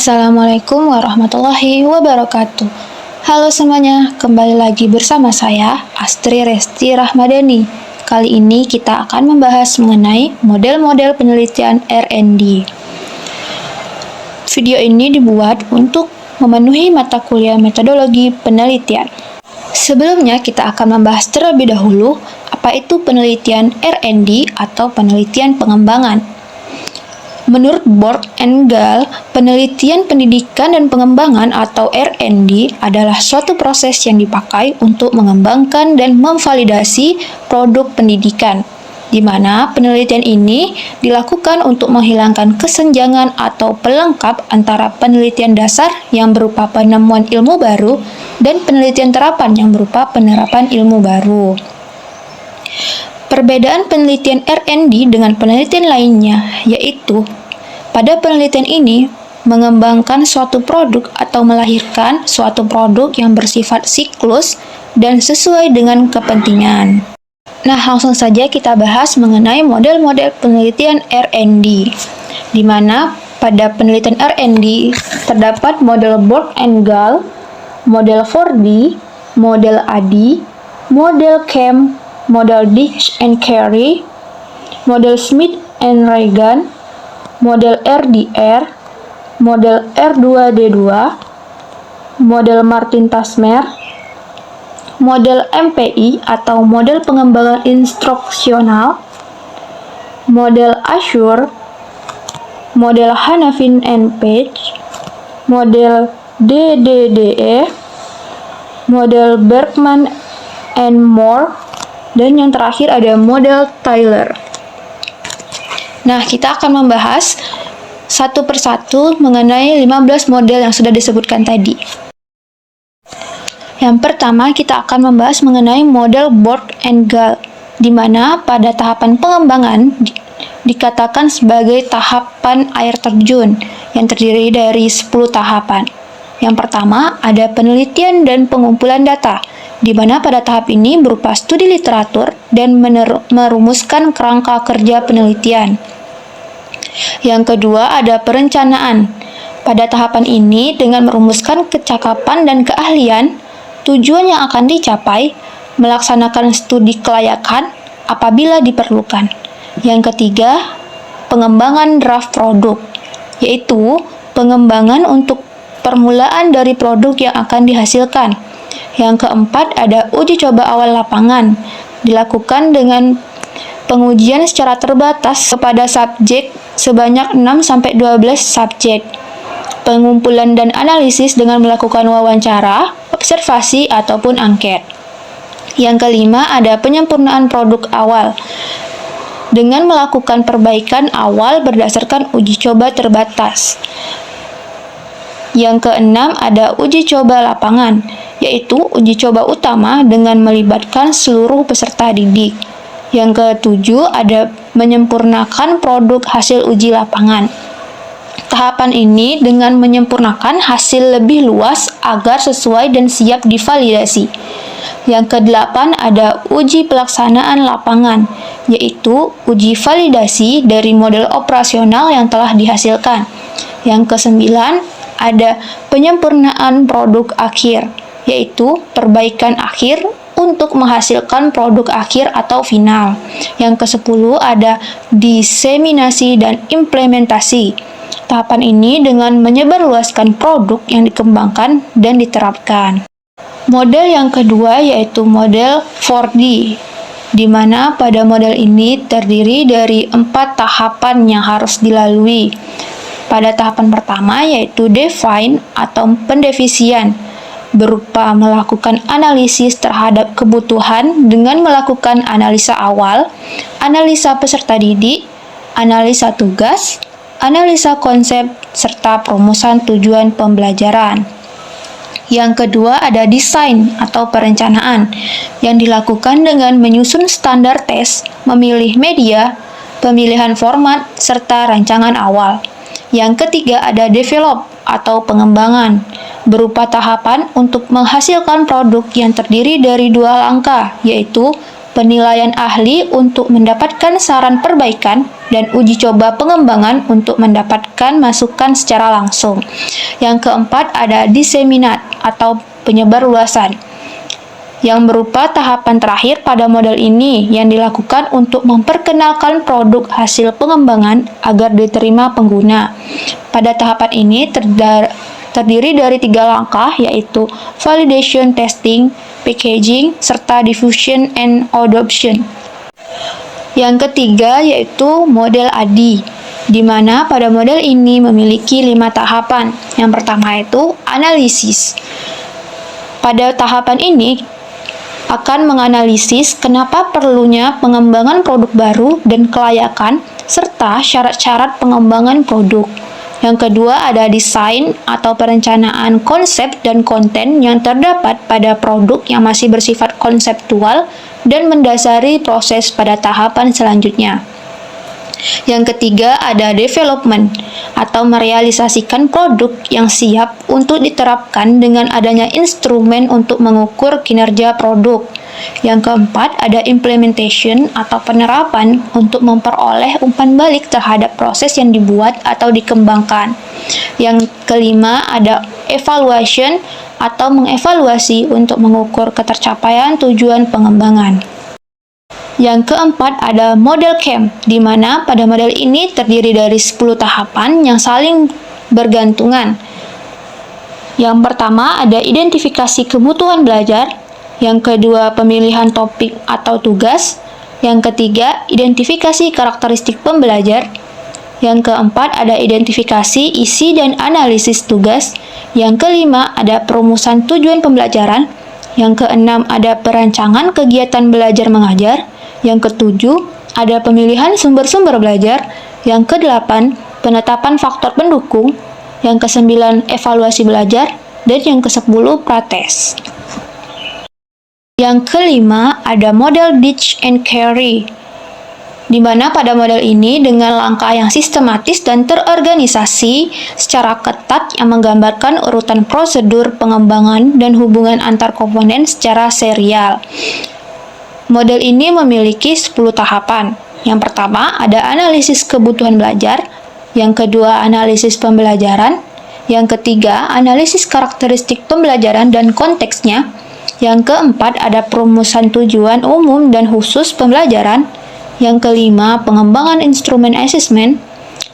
Assalamualaikum warahmatullahi wabarakatuh. Halo semuanya, kembali lagi bersama saya, Astri Resti Rahmadani. Kali ini kita akan membahas mengenai model-model penelitian R&D. Video ini dibuat untuk memenuhi mata kuliah metodologi penelitian. Sebelumnya kita akan membahas terlebih dahulu apa itu penelitian R&D atau penelitian pengembangan. Menurut Borg and Gall, penelitian pendidikan dan pengembangan atau R&D adalah suatu proses yang dipakai untuk mengembangkan dan memvalidasi produk pendidikan, di mana penelitian ini dilakukan untuk menghilangkan kesenjangan atau pelengkap antara penelitian dasar yang berupa penemuan ilmu baru dan penelitian terapan yang berupa penerapan ilmu baru. Perbedaan penelitian R&D dengan penelitian lainnya yaitu pada penelitian ini mengembangkan suatu produk atau melahirkan suatu produk yang bersifat siklus dan sesuai dengan kepentingan. Nah, langsung saja kita bahas mengenai model-model penelitian R&D, di mana pada penelitian R&D terdapat model Borg and Gall, model 4D, model ADDIE, model CAM, model Ditch and Carey, model Smith and Regan, model RDR, model R2D2, model Martin-Tasmer, model MPI atau model pengembangan instruksional, model Azure, model Hanafin and Page, model DDDE, model Bergman and Moore, dan yang terakhir ada model Taylor. Nah, kita akan membahas satu persatu mengenai 15 model yang sudah disebutkan tadi. Yang pertama, kita akan membahas mengenai model Borg and Gall, di mana pada tahapan pengembangan dikatakan sebagai tahapan air terjun yang terdiri dari 10 tahapan. Yang pertama, ada penelitian dan pengumpulan data, di mana pada tahap ini berupa studi literatur dan merumuskan kerangka kerja penelitian. Yang kedua, ada perencanaan. Pada tahapan ini, dengan merumuskan kecakapan dan keahlian, tujuan yang akan dicapai, melaksanakan studi kelayakan apabila diperlukan. Yang ketiga, pengembangan draft produk, yaitu pengembangan untuk permulaan dari produk yang akan dihasilkan. Yang keempat, ada uji coba awal lapangan, dilakukan dengan pengujian secara terbatas kepada subjek sebanyak 6-12 subjek. Pengumpulan dan analisis dengan melakukan wawancara, observasi, ataupun angket. Yang kelima, ada penyempurnaan produk awal dengan melakukan perbaikan awal berdasarkan uji coba terbatas. Yang keenam, ada uji coba lapangan, yaitu uji coba utama dengan melibatkan seluruh peserta didik. Yang ketujuh, ada menyempurnakan produk hasil uji lapangan. Tahapan ini dengan menyempurnakan hasil lebih luas agar sesuai dan siap divalidasi. Yang kedelapan, ada uji pelaksanaan lapangan, yaitu uji validasi dari model operasional yang telah dihasilkan. Yang kesembilan, ada penyempurnaan produk akhir, yaitu perbaikan akhir untuk menghasilkan produk akhir atau final. Yang ke-10 ada diseminasi dan implementasi. Tahapan ini dengan menyebarluaskan produk yang dikembangkan dan diterapkan. Model yang kedua yaitu model 4D, di mana pada model ini terdiri dari 4 tahapan yang harus dilalui. Pada tahapan pertama yaitu define atau pendefisian, berupa melakukan analisis terhadap kebutuhan dengan melakukan analisa awal, analisa peserta didik, analisa tugas, analisa konsep, serta perumusan tujuan pembelajaran. Yang kedua ada desain atau perencanaan, yang dilakukan dengan menyusun standar tes, memilih media, pemilihan format, serta rancangan awal. Yang ketiga ada develop atau pengembangan, berupa tahapan untuk menghasilkan produk yang terdiri dari 2 langkah, yaitu penilaian ahli untuk mendapatkan saran perbaikan, dan uji coba pengembangan untuk mendapatkan masukan secara langsung. Yang keempat ada diseminat atau penyebarluasan, yang berupa tahapan terakhir pada model ini yang dilakukan untuk memperkenalkan produk hasil pengembangan agar diterima pengguna. Pada tahapan ini terdiri dari 3 langkah, yaitu validation, testing, packaging, serta diffusion and adoption. Yang ketiga yaitu model ADI, di mana pada model ini memiliki 5 tahapan. Yang pertama itu analisis. Pada tahapan ini akan menganalisis kenapa perlunya pengembangan produk baru dan kelayakan, serta syarat-syarat pengembangan produk. Yang kedua ada desain atau perencanaan konsep dan konten yang terdapat pada produk yang masih bersifat konseptual dan mendasari proses pada tahapan selanjutnya. Yang ketiga ada development atau merealisasikan produk yang siap untuk diterapkan dengan adanya instrumen untuk mengukur kinerja produk. Yang keempat ada implementation atau penerapan untuk memperoleh umpan balik terhadap proses yang dibuat atau dikembangkan. Yang kelima ada evaluation atau mengevaluasi untuk mengukur ketercapaian tujuan pengembangan. Yang keempat ada model camp, di mana pada model ini terdiri dari 10 tahapan yang saling bergantungan. Yang pertama ada identifikasi kebutuhan belajar, yang kedua pemilihan topik atau tugas, yang ketiga identifikasi karakteristik pembelajar, yang keempat ada identifikasi isi dan analisis tugas, yang kelima ada perumusan tujuan pembelajaran, yang keenam ada perancangan kegiatan belajar mengajar, yang ketujuh ada pemilihan sumber-sumber belajar, yang kedelapan penetapan faktor pendukung, yang kesembilan evaluasi belajar, dan yang kesepuluh prates. Yang kelima ada model ditch and carry, di mana pada model ini dengan langkah yang sistematis dan terorganisasi secara ketat yang menggambarkan urutan prosedur pengembangan dan hubungan antar komponen secara serial. Model ini memiliki 10 tahapan. Yang pertama ada analisis kebutuhan belajar, yang kedua analisis pembelajaran, yang ketiga analisis karakteristik pembelajaran dan konteksnya, yang keempat ada perumusan tujuan umum dan khusus pembelajaran, yang kelima pengembangan instrumen asesmen,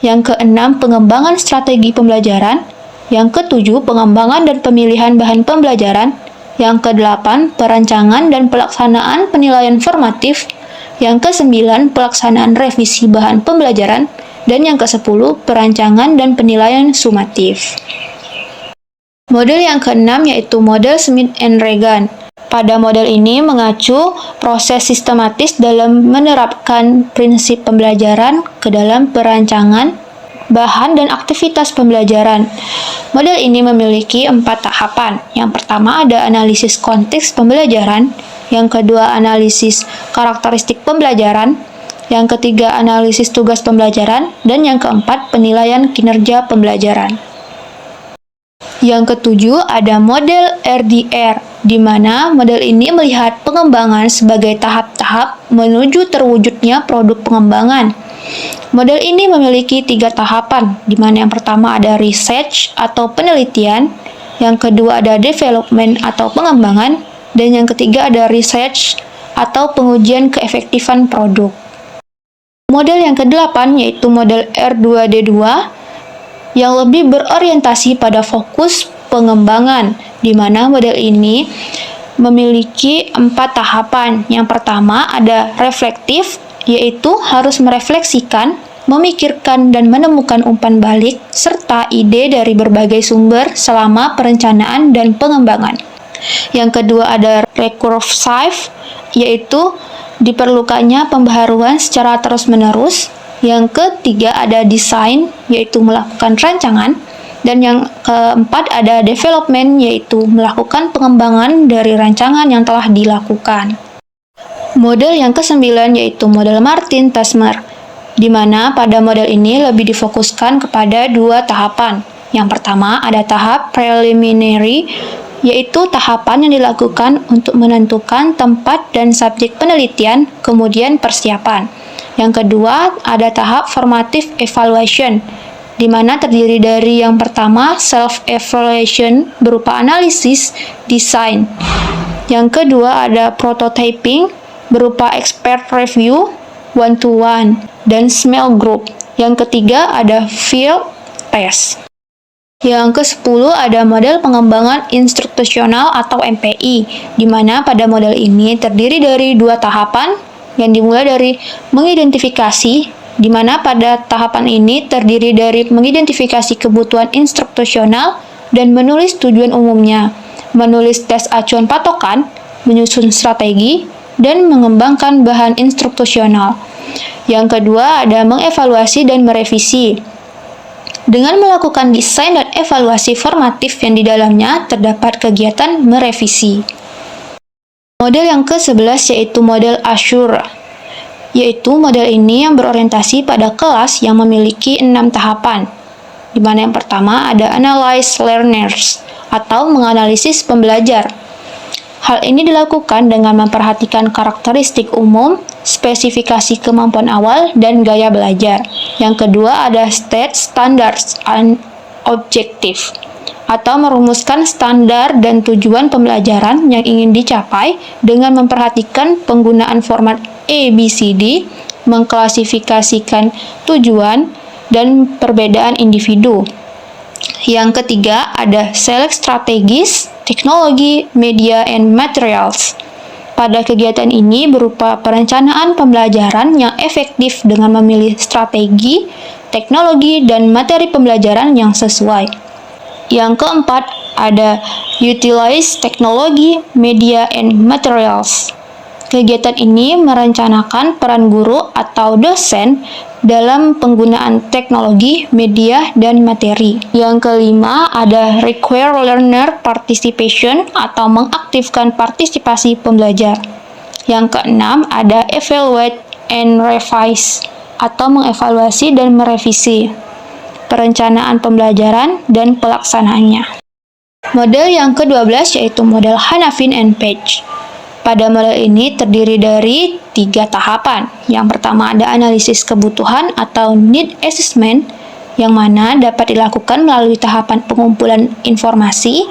yang keenam pengembangan strategi pembelajaran, yang ketujuh pengembangan dan pemilihan bahan pembelajaran, yang kedelapan perancangan dan pelaksanaan penilaian formatif, yang kesembilan pelaksanaan revisi bahan pembelajaran, dan yang kesepuluh perancangan dan penilaian sumatif. Model yang keenam yaitu model Smith and Regan. Pada model ini mengacu proses sistematis dalam menerapkan prinsip pembelajaran ke dalam perancangan bahan dan aktivitas pembelajaran. Model ini memiliki 4 tahapan. Yang pertama ada analisis konteks pembelajaran, yang kedua analisis karakteristik pembelajaran, yang ketiga analisis tugas pembelajaran, dan yang keempat penilaian kinerja pembelajaran. Yang ketujuh ada model RDR, di mana model ini melihat pengembangan sebagai tahap-tahap menuju terwujudnya produk pengembangan. Model ini memiliki 3 tahapan, di mana yang pertama ada research atau penelitian, yang kedua ada development atau pengembangan, dan yang ketiga ada research atau pengujian keefektifan produk. Model yang ke-8 yaitu model R2D2 yang lebih berorientasi pada fokus pengembangan, di mana model ini memiliki 4 tahapan. Yang pertama ada reflektif, yaitu harus merefleksikan, memikirkan, dan menemukan umpan balik, serta ide dari berbagai sumber selama perencanaan dan pengembangan. Yang kedua ada recursive, yaitu diperlukannya pembaharuan secara terus-menerus. Yang ketiga ada desain, yaitu melakukan rancangan. Dan yang keempat ada development, yaitu melakukan pengembangan dari rancangan yang telah dilakukan. Model yang kesembilan yaitu model Martin-Tasmer, di mana pada model ini lebih difokuskan kepada 2 tahapan. Yang pertama ada tahap preliminary, yaitu tahapan yang dilakukan untuk menentukan tempat dan subjek penelitian, kemudian persiapan. Yang kedua, ada tahap formative evaluation, di mana terdiri dari yang pertama, self-evaluation berupa analisis, desain. Yang kedua, ada prototyping berupa expert review, one-to-one, dan small group. Yang ketiga, ada field test. Yang ke-10 ada model pengembangan instruksional atau MPI, di mana pada model ini terdiri dari dua tahapan yang dimulai dari mengidentifikasi, di mana pada tahapan ini terdiri dari mengidentifikasi kebutuhan instruksional dan menulis tujuan umumnya, menulis tes acuan patokan, menyusun strategi, dan mengembangkan bahan instruksional. Yang kedua ada mengevaluasi dan merevisi. Dengan melakukan desain dan evaluasi formatif yang di dalamnya terdapat kegiatan merevisi. Model yang ke-11 yaitu model Assure, yaitu model ini yang berorientasi pada kelas yang memiliki 6 tahapan, di mana yang pertama ada Analyze Learners atau menganalisis pembelajar. Hal ini dilakukan dengan memperhatikan karakteristik umum, spesifikasi kemampuan awal, dan gaya belajar. Yang kedua ada State Standards and Objective, atau merumuskan standar dan tujuan pembelajaran yang ingin dicapai dengan memperhatikan penggunaan format ABCD, mengklasifikasikan tujuan, dan perbedaan individu. Yang ketiga ada Select Strategies, Teknologi, Media, and Materials. Pada kegiatan ini berupa perencanaan pembelajaran yang efektif dengan memilih strategi, teknologi, dan materi pembelajaran yang sesuai. Yang keempat ada Utilize Teknologi, Media, and Materials. Kegiatan ini merencanakan peran guru atau dosen dalam penggunaan teknologi, media, dan materi. Yang kelima ada Require Learner Participation atau mengaktifkan partisipasi pembelajar. Yang keenam ada Evaluate and Revise atau mengevaluasi dan merevisi perencanaan pembelajaran dan pelaksanaannya. Model yang ke-12 yaitu model Hanafin and Page. Pada model ini terdiri dari 3 tahapan. Yang pertama ada analisis kebutuhan atau need assessment, yang mana dapat dilakukan melalui tahapan pengumpulan informasi,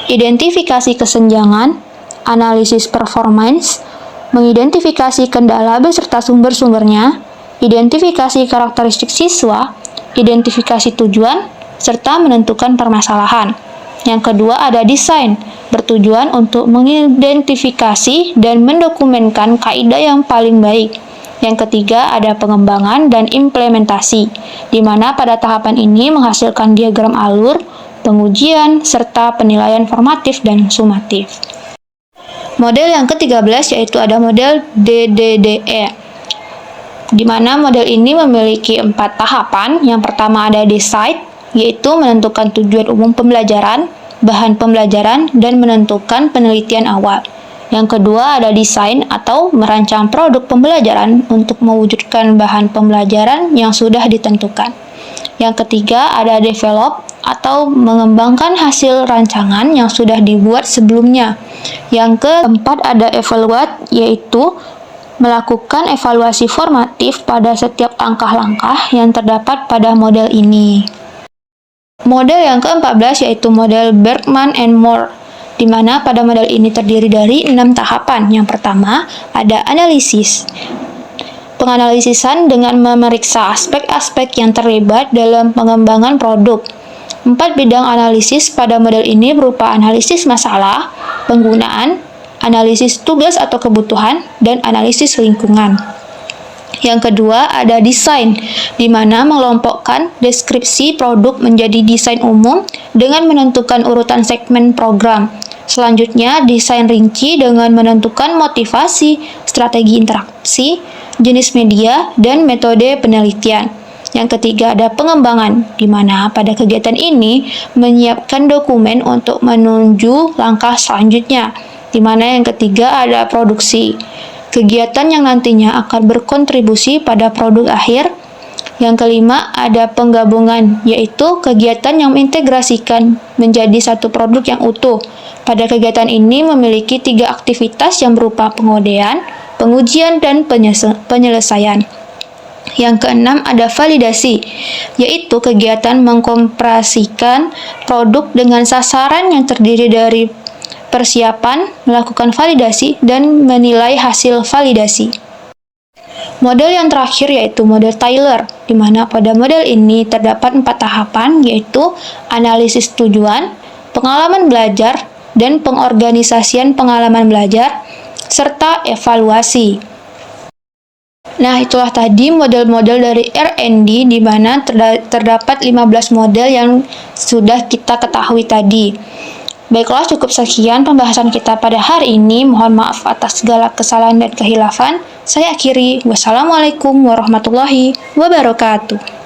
identifikasi kesenjangan, analisis performance, mengidentifikasi kendala beserta sumber-sumbernya, identifikasi karakteristik siswa, identifikasi tujuan, serta menentukan permasalahan. Yang kedua ada desain, bertujuan untuk mengidentifikasi dan mendokumenkan kaidah yang paling baik. Yang ketiga ada pengembangan dan implementasi, di mana pada tahapan ini menghasilkan diagram alur, pengujian, serta penilaian formatif dan sumatif. Model yang ke-13 yaitu ada model DDDE, di mana model ini memiliki 4 tahapan. Yang pertama ada Decide, yaitu menentukan tujuan umum pembelajaran, bahan pembelajaran, dan menentukan penelitian awal. Yang kedua ada Design atau merancang produk pembelajaran untuk mewujudkan bahan pembelajaran yang sudah ditentukan. Yang ketiga ada Develop atau mengembangkan hasil rancangan yang sudah dibuat sebelumnya. Yang keempat ada Evaluate, yaitu melakukan evaluasi formatif pada setiap langkah-langkah yang terdapat pada model ini. Model yang ke-14 yaitu model Bergman and Moore, di mana pada model ini terdiri dari 6 tahapan. Yang pertama ada analisis, penganalisisan dengan memeriksa aspek-aspek yang terlibat dalam pengembangan produk. 4 bidang analisis pada model ini berupa analisis masalah, penggunaan, analisis tugas atau kebutuhan, dan analisis lingkungan. Yang kedua ada desain, di mana mengelompokkan deskripsi produk menjadi desain umum dengan menentukan urutan segmen program. Selanjutnya desain rinci dengan menentukan motivasi, strategi interaksi, jenis media, dan metode penelitian. Yang ketiga ada pengembangan, di mana pada kegiatan ini menyiapkan dokumen untuk menuju langkah selanjutnya. Di mana yang ketiga ada produksi, kegiatan yang nantinya akan berkontribusi pada produk akhir. Yang kelima ada penggabungan, yaitu kegiatan yang mengintegrasikan menjadi satu produk yang utuh. Pada kegiatan ini memiliki 3 aktivitas yang berupa pengodean, pengujian, dan penyelesaian. Yang keenam ada validasi, yaitu kegiatan mengkompresikan produk dengan sasaran yang terdiri dari persiapan, melakukan validasi, dan menilai hasil validasi. Model yang terakhir yaitu model Taylor, di mana pada model ini terdapat 4 tahapan, yaitu analisis tujuan, pengalaman belajar, dan pengorganisasian pengalaman belajar, serta evaluasi. Nah, itulah tadi model-model dari R&D, di mana terdapat 15 model yang sudah kita ketahui tadi. Baiklah, cukup sekian pembahasan kita pada hari ini. Mohon maaf atas segala kesalahan dan kehilafan. Saya akhiri. Wassalamualaikum warahmatullahi wabarakatuh.